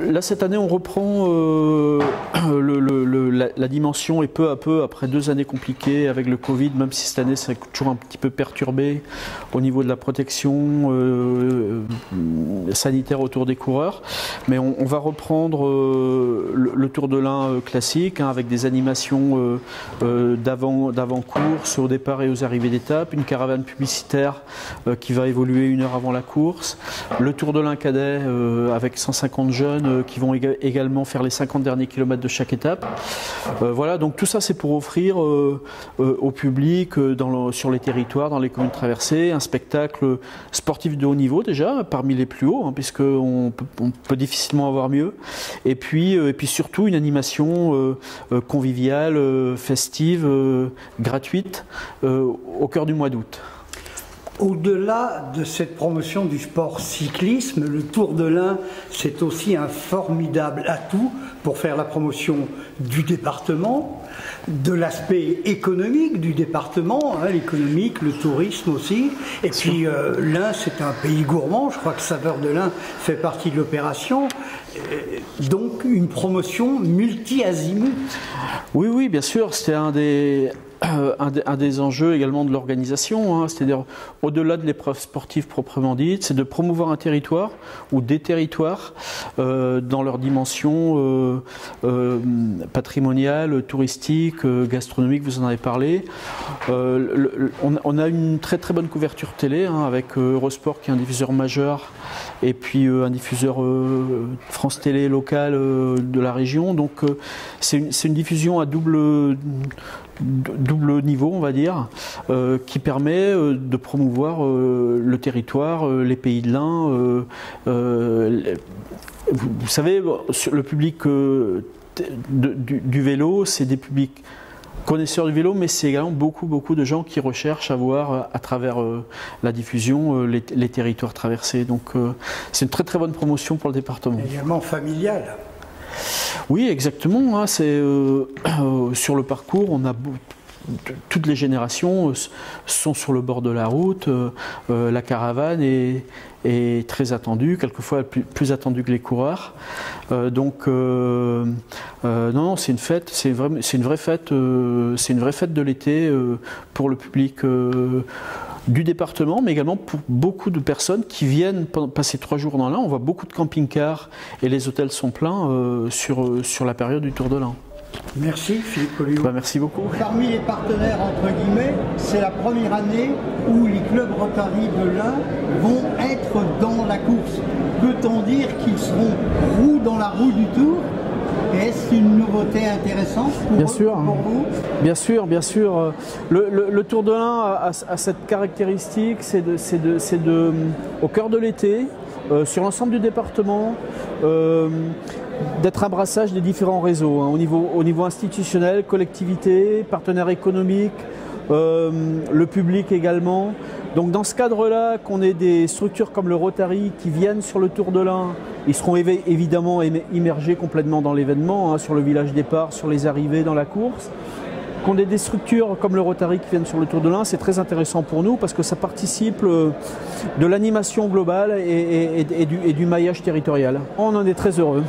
Là, cette année, on reprend la dimension, et peu à peu, après 2 années compliquées avec le Covid, même si cette année c'est toujours un petit peu perturbé au niveau de la protection sanitaire autour des coureurs. Mais on va reprendre le Tour de l'Ain classique, hein, avec des animations d'avant-course, au départ et aux arrivées d'étape, une caravane publicitaire qui va évoluer 1 heure avant la course, le Tour de l'Ain cadet avec 150 jeunes qui vont également faire les 50 derniers kilomètres de chaque étape. Voilà, donc tout ça c'est pour offrir au public sur les territoires, dans les communes traversées, un spectacle sportif de haut niveau déjà, parmi les plus hauts, hein, puisqu'on peut difficilement avoir mieux. Et puis surtout une animation conviviale, festive, gratuite, au cœur du mois d'août. Au-delà de cette promotion du sport cyclisme, le Tour de l'Ain, c'est aussi un formidable atout pour faire la promotion du département, de l'aspect économique du département, hein, l'économique, le tourisme aussi. Et puis l'Ain, c'est un pays gourmand, je crois que Saveurs de l'Ain fait partie de l'opération. Donc une promotion multi-azimut. Oui, bien sûr, c'était un des enjeux également de l'organisation, hein, c'est-à-dire au-delà de l'épreuve sportive proprement dite, c'est de promouvoir un territoire ou des territoires dans leur dimension patrimoniale, touristique, gastronomique, vous en avez parlé. On a une très très bonne couverture télé, hein, avec Eurosport qui est un diffuseur majeur et puis un diffuseur France Télé local de la région, donc c'est une diffusion à double niveau, on va dire, qui permet de promouvoir le territoire, les pays de l'Ain. Vous savez, le public du vélo, c'est des publics connaisseurs du vélo, mais c'est également beaucoup de gens qui recherchent à voir à travers la diffusion les territoires traversés. Donc c'est une très très bonne promotion pour le département. Également familiale. Oui, exactement. Hein, sur le parcours, on a toutes les générations sont sur le bord de la route. La caravane est très attendue, quelquefois plus attendue que les coureurs. Non, c'est une fête, c'est une vraie fête de l'été pour le public du département, mais également pour beaucoup de personnes qui viennent passer 3 jours dans l'Ain. On voit beaucoup de camping-cars et les hôtels sont pleins sur la période du Tour de l'Ain. Merci Philippe Colliot. Merci beaucoup. Parmi les partenaires, entre guillemets, c'est la première année où les clubs Rotary de l'Ain vont être dans la course. Peut-on dire qu'ils seront roues dans la roue du Tour? Est-ce une nouveauté intéressante pour vous? Bien sûr. Le Tour de l'Ain a cette caractéristique, c'est au cœur de l'été, sur l'ensemble du département, d'être un brassage des différents réseaux, hein, au niveau institutionnel, collectivité, partenaires économiques, le public également. Donc dans ce cadre-là, qu'on ait des structures comme le Rotary qui viennent sur le Tour de l'Ain, ils seront évidemment immergés complètement dans l'événement, hein, sur le village départ, sur les arrivées dans la course. Qu'on ait des structures comme le Rotary qui viennent sur le Tour de l'Ain, c'est très intéressant pour nous parce que ça participe de l'animation globale et du maillage territorial. On en est très heureux.